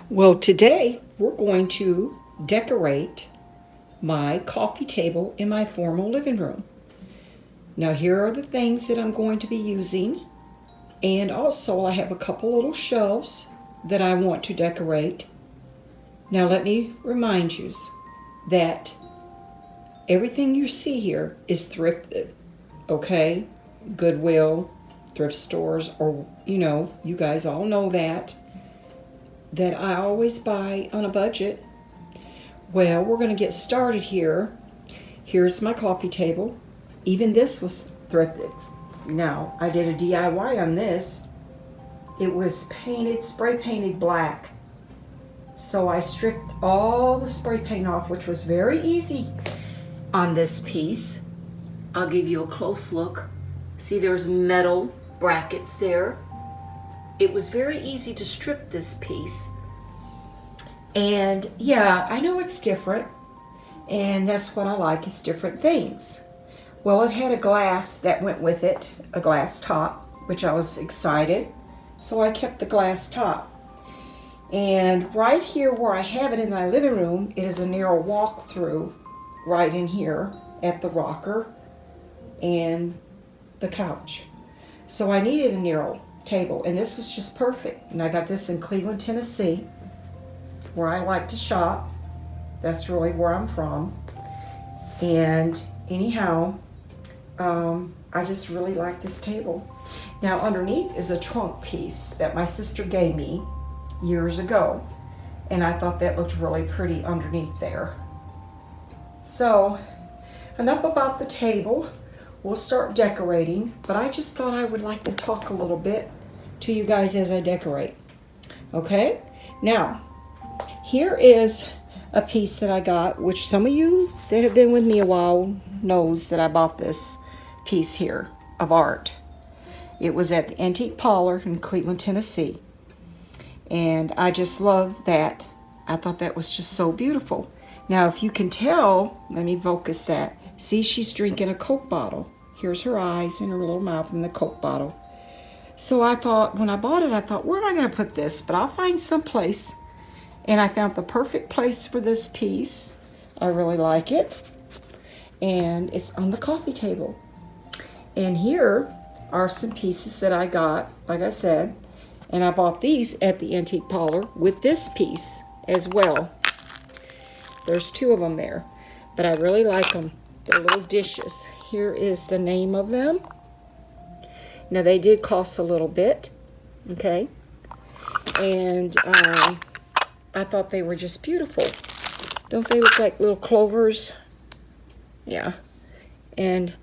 Well, today we're going to decorate my coffee table in my formal living room. Now, here are the things that I'm going to be using, and also I have a couple little shelves that I want to decorate. Now, let me remind you that everything you see here is thrifted, okay? Goodwill, thrift stores, or you guys all know that I always buy on a budget. Well, we're going to get started here. Here's my coffee table. Even this was thrifted. Now, I did a DIY on this. It was painted, spray painted black. So I stripped all the spray paint off, which was very easy on this piece. I'll give you a close look. See, there's metal brackets there. It was very easy to strip this piece. And yeah, I know it's different, and that's what I like, is different things. Well, it had a glass that went with it, a glass top, which I was excited. So I kept the glass top. And right here where I have it in my living room, it is a narrow walk through right in here at the rocker and the couch. So I needed a narrow table, and this was just perfect. And I got this in Cleveland, Tennessee, where I like to shop. That's really where I'm from. And anyhow, I just really like this table. Now, underneath is a trunk piece that my sister gave me years ago, and I thought that looked really pretty underneath there. So, enough about the table. We'll start decorating, but I just thought I would like to talk a little bit to you guys as I decorate. Okay? Now, here is a piece that I got, which some of you that have been with me a while knows that I bought this piece here of art. It was at the Antique Parlor in Cleveland, Tennessee. And I just love that. I thought that was just so beautiful. Now, if you can tell, let me focus that. See, she's drinking a Coke bottle. Here's her eyes and her little mouth in the Coke bottle. So I thought, when I bought it, I thought, where am I going to put this? But I'll find some place. And I found the perfect place for this piece. I really like it. And it's on the coffee table. And here are some pieces that I got, like I said. And I bought these at the Antique Parlor with this piece as well. There's two of them there. But I really like them. They're little dishes. Here is the name of them. Now, they did cost a little bit. Okay. And I thought they were just beautiful. Don't they look like little clovers? Yeah. And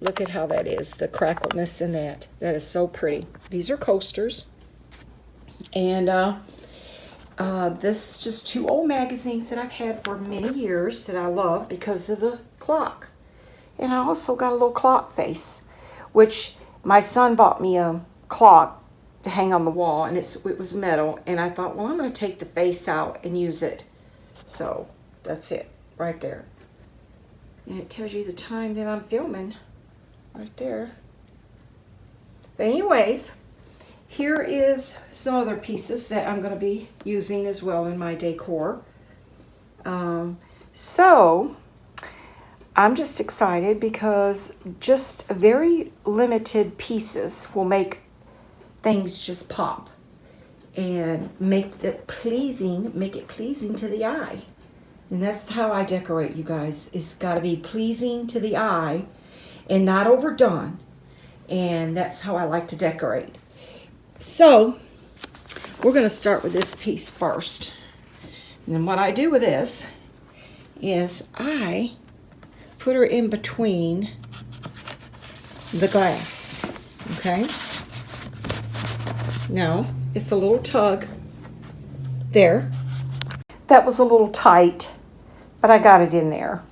look at how that is, the crackleness in that. That is so pretty. These are coasters. And this is just two old magazines that I've had for many years that I love because of the clock. And I also got a little clock face, which my son bought me a clock to hang on the wall, and it was metal, and I thought, well, I'm going to take the face out and use it. So that's it right there. And it tells you the time that I'm filming right there. But anyways, here is some other pieces that I'm going to be using as well in my decor. So I'm just excited because just very limited pieces will make things just pop and make it pleasing to the eye. And that's how I decorate, you guys. It's got to be pleasing to the eye and not overdone. And that's how I like to decorate. So we're going to start with this piece first. And then what I do with this is I put her in between the glass. Okay? Now, it's a little tug there. That was a little tight, but I got it in there.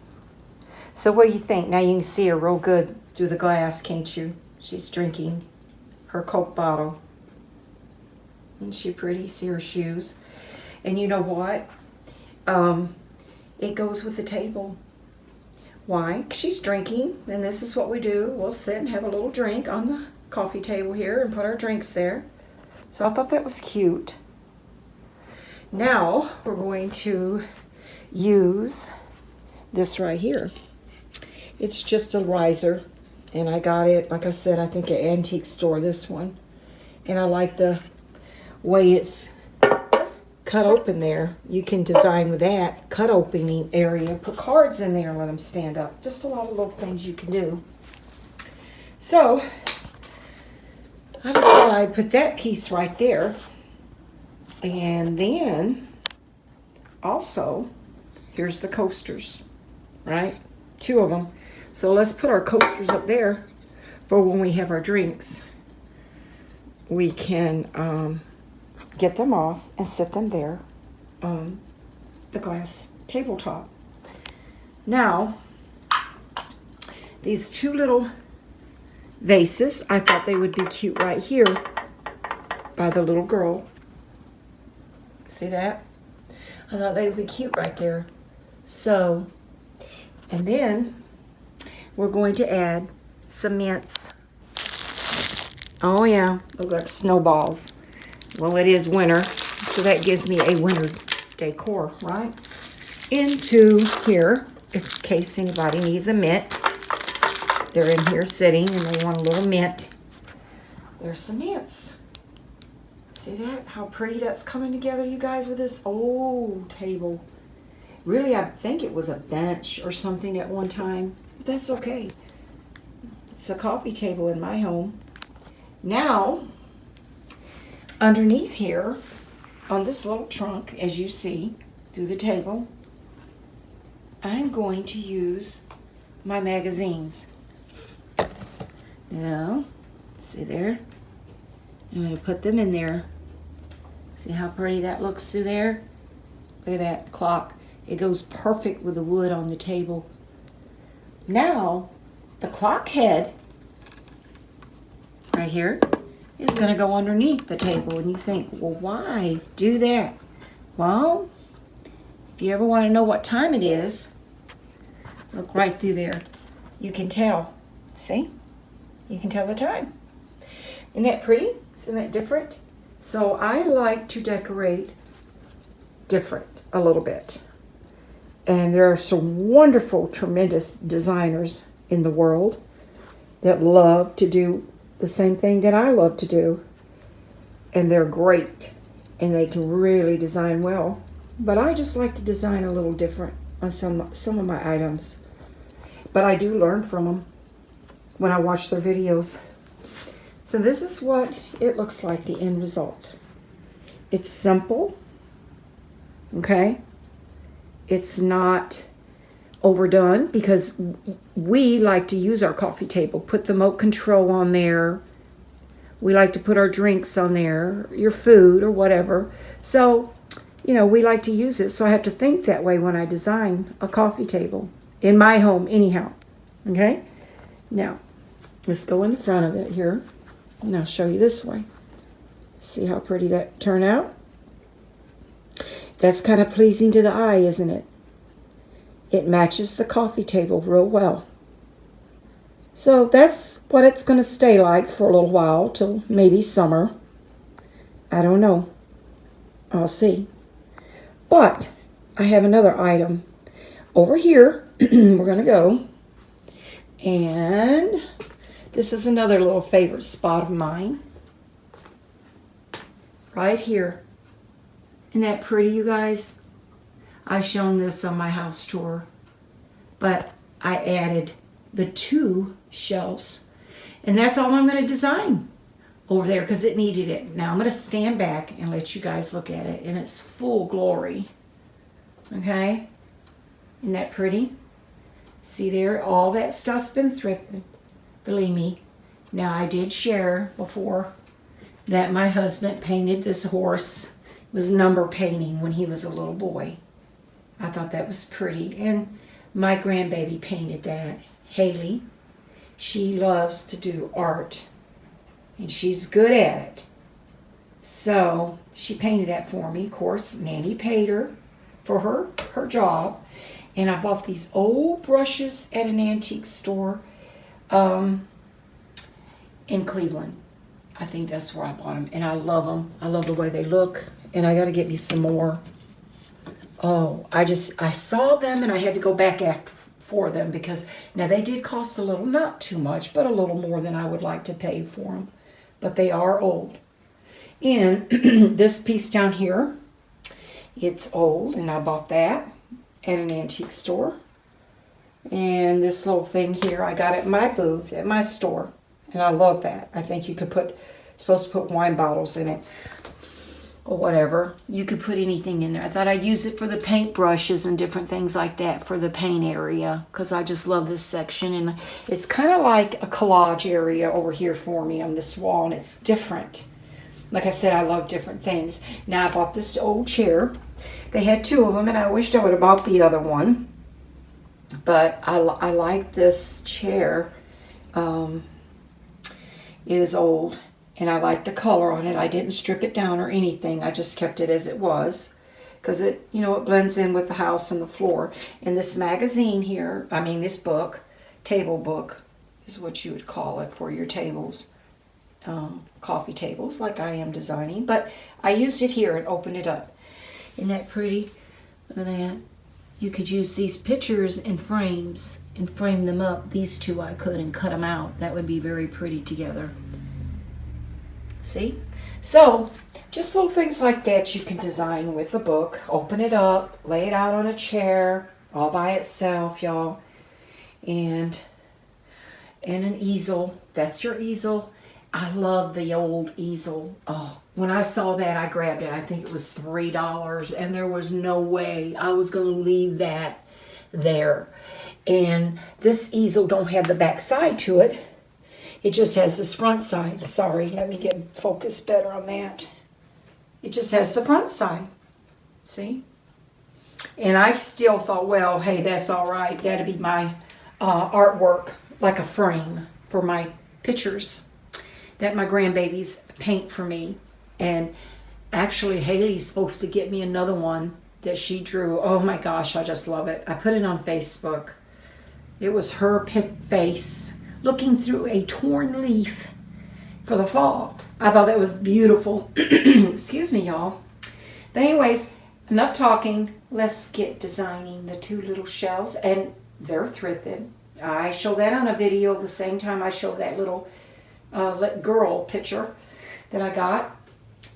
So what do you think? Now you can see her real good through the glass, can't you? She's drinking her Coke bottle. Isn't she pretty? See her shoes? And you know what? It goes with the table. Why? 'Cause she's drinking, and this is what we do. We'll sit and have a little drink on the coffee table here and put our drinks there. So I thought that was cute. Now we're going to use this right here. It's just a riser, and I got it, like I said, I think at antique store, this one. And I like the way it's cut open there. You can design with that cut opening area, put cards in there and let them stand up. Just a lot of little things you can do. So I just thought I'd put that piece right there. And then also, here's the coasters, right? 2 of them. So let's put our coasters up there for when we have our drinks. We can get them off and set them there on the glass tabletop. Now, these 2 little vases, I thought they would be cute right here by the little girl. See that? I thought they would be cute right there. So, and then we're going to add some mints. Oh yeah, look like snowballs. Well, it is winter, so that gives me a winter decor, right? Into here, in case anybody needs a mint. They're in here sitting and they want a little mint. There's some mints. See that? How pretty that's coming together, you guys, with this old table. Really, I think it was a bench or something at one time. But that's okay. It's a coffee table in my home. Now, underneath here, on this little trunk, as you see, through the table, I'm going to use my magazines. Now, see there? I'm going to put them in there. See how pretty that looks through there? Look at that clock. It goes perfect with the wood on the table. Now, the clock head, right here, is going to go underneath the table. And you think, well, why do that? Well, if you ever want to know what time it is, look right through there. You can tell. See? You can tell the time. Isn't that pretty? Isn't that different? So I like to decorate different a little bit. And there are some wonderful, tremendous designers in the world that love to do the same thing that I love to do. And they're great. And they can really design well. But I just like to design a little different on some of my items. But I do learn from them when I watch their videos. So this is what it looks like, the end result. It's simple, okay? It's not overdone because we like to use our coffee table. Put the remote control on there. We like to put our drinks on there, your food or whatever. So, you know, we like to use it. So I have to think that way when I design a coffee table. In my home, anyhow. Okay? Now, let's go in the front of it here. And I'll show you this way. See how pretty that turned out? That's kind of pleasing to the eye, isn't it? It matches the coffee table real well. So that's what it's going to stay like for a little while, till maybe summer. I don't know. I'll see. But I have another item. Over here, we're going to go. And this is another little favorite spot of mine. Right here. Isn't that pretty, you guys? I've shown this on my house tour. But I added the 2 shelves. And that's all I'm going to design over there because it needed it. Now I'm going to stand back and let you guys look at it in its full glory. Okay? Isn't that pretty? See there? All that stuff's been thrifted. Believe me. Now I did share before that my husband painted this horse. It was number painting when he was a little boy. I thought that was pretty. And my grandbaby painted that. Haley. She loves to do art. And she's good at it. So she painted that for me. Of course, Nanny paid her for her job. And I bought these old brushes at an antique store in Cleveland. I think that's where I bought them. And I love them. I love the way they look. And I got to get me some more. Oh, I saw them and I had to go back after for them because now they did cost a little, not too much, but a little more than I would like to pay for them. But they are old. And this piece down here, it's old, and I bought that at an antique store. And this little thing here, I got at my booth, at my store. And I love that. I think you could supposed to put wine bottles in it. Or whatever. You could put anything in there. I thought I'd use it for the paint brushes and different things like that for the paint area. Because I just love this section. And it's kind of like a collage area over here for me on this wall. And it's different. Like I said, I love different things. Now I bought this old chair. They had two of them. And I wished I would have bought the other one. But I like this chair. It is old. And I like the color on it. I didn't strip it down or anything. I just kept it as it was. Because it blends in with the house and the floor. And this magazine here, this book, table book, is what you would call it for your tables. Coffee tables, like I am designing. But I used it here and opened it up. Isn't that pretty? Look at that. You could use these pictures in frames and frame them up. These two I could and cut them out. That would be very pretty together. See? So, just little things like that you can design with a book. Open it up, lay it out on a chair, all by itself, y'all. And an easel. That's your easel. I love the old easel. Oh, when I saw that, I grabbed it. I think it was $3, and there was no way I was going to leave that there. And this easel don't have the back side to it. It just has this front side. Sorry, let me get focused better on that. It just has the front side. See? And I still thought, well, hey, that's all right. That'd be my artwork, like a frame for my pictures that my grandbabies paint for me. And actually, Haley's supposed to get me another one that she drew. Oh my gosh, I just love it. I put it on Facebook. It was her face looking through a torn leaf for the fall. I thought that was beautiful. Excuse me, y'all. But anyways, enough talking. Let's get designing the two little shelves. And they're thrifted. I show that on a video the same time I show that little girl picture that I got.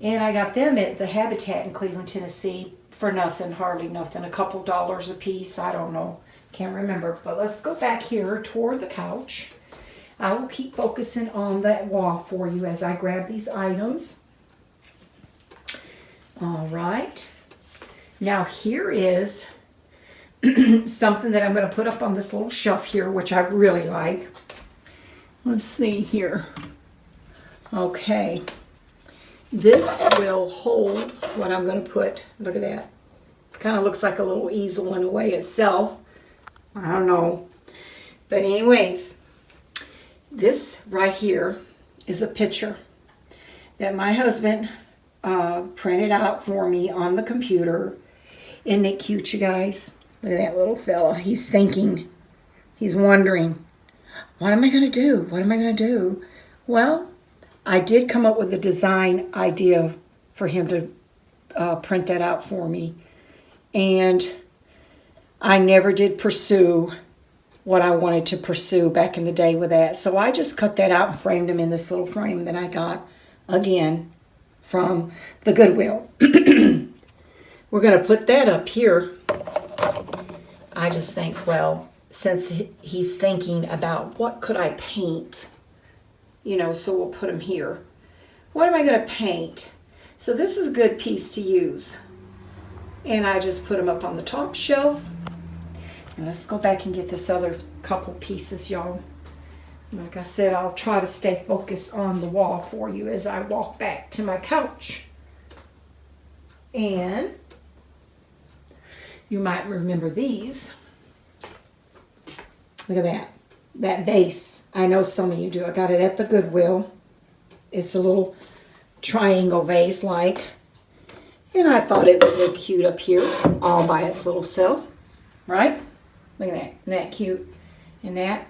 And I got them at the Habitat in Cleveland, Tennessee for nothing, hardly nothing. A couple dollars a piece. I don't know. Can't remember. But let's go back here toward the couch. I will keep focusing on that wall for you as I grab these items. All right. Now here is something that I'm going to put up on this little shelf here, which I really like. Let's see here. Okay. This will hold what I'm going to put. Look at that. Kind of looks like a little easel in a way itself. I don't know. But anyways, this right here is a picture that my husband printed out for me on the computer. Isn't it cute, you guys? Look at that little fella. He's thinking. He's wondering, what am I going to do? What am I going to do? Well, I did come up with a design idea for him to print that out for me. And I never did pursue what I wanted to pursue back in the day with that. So I just cut that out and framed him in this little frame that I got, again, from the Goodwill. We're going to put that up here. I just think, well, since he's thinking about what could I paint, so we'll put him here. What am I going to paint? So this is a good piece to use. And I just put him up on the top shelf. And let's go back and get this other couple pieces, y'all. Like I said, I'll try to stay focused on the wall for you as I walk back to my couch. And you might remember these. Look at that. That vase. I know some of you do. I got it at the Goodwill. It's a little triangle vase like. And I thought it would look cute up here all by its little self. right? Look at that. Isn't that cute? And that.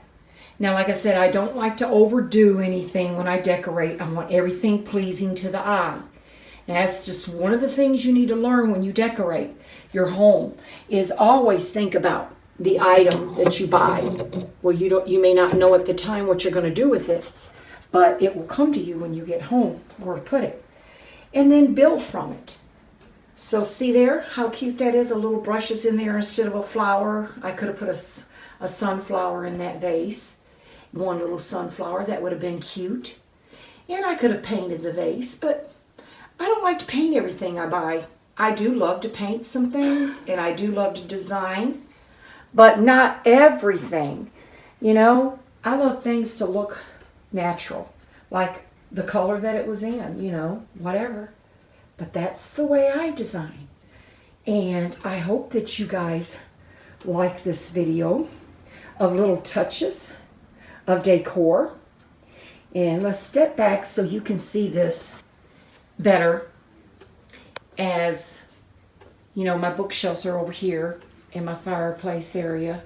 Now, like I said, I don't like to overdo anything when I decorate. I want everything pleasing to the eye. And that's just one of the things you need to learn when you decorate your home, is always think about the item that you buy. Well, you may not know at the time what you're going to do with it, but it will come to you when you get home where to put it. And then build from it. So see there how cute that is? A little brushes in there instead of a flower. I could have put a sunflower in that vase. One little sunflower, that would have been cute. And I could have painted the vase, but I don't like to paint everything I buy. I do love to paint some things, and I do love to design, but not everything. You know, I love things to look natural, like the color that it was in, you know, whatever. But that's the way I design. And I hope that you guys like this video of little touches of decor. And let's step back so you can see this better. As you know, my bookshelves are over here in my fireplace area.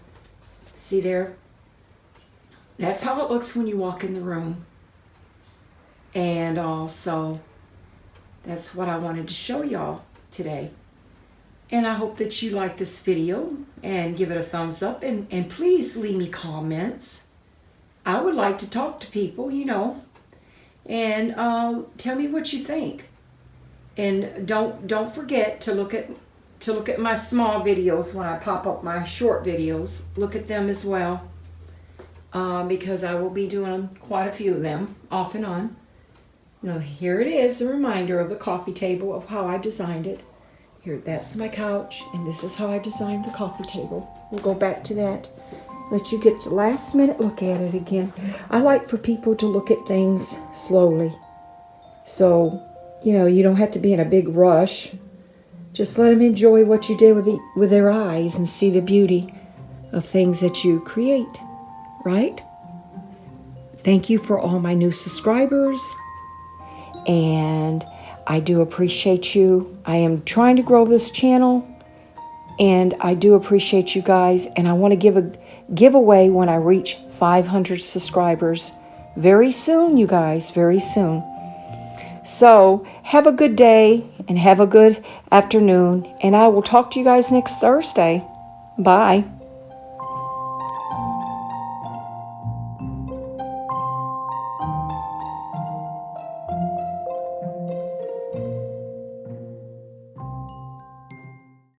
See there? That's how it looks when you walk in the room. And also, that's what I wanted to show y'all today. And I hope that you like this video and give it a thumbs up. And please leave me comments. I would like to talk to people, you know, and tell me what you think. And don't forget to look at my small videos when I pop up my short videos. Look at them as well, because I will be doing quite a few of them off and on. Now here it is, a reminder of the coffee table, of how I designed it. Here, that's my couch, and this is how I designed the coffee table. We'll go back to that. Let you get the last minute look at it again. I like for people to look at things slowly. So, you know, you don't have to be in a big rush. Just let them enjoy what you did with their eyes and see the beauty of things that you create, right? Thank you for all my new subscribers. And I do appreciate you. I am trying to grow this channel, and I do appreciate you guys. And I want to give a giveaway when I reach 500 subscribers very soon, you guys, very soon. So have a good day and have a good afternoon, and I will talk to you guys next Thursday. Bye.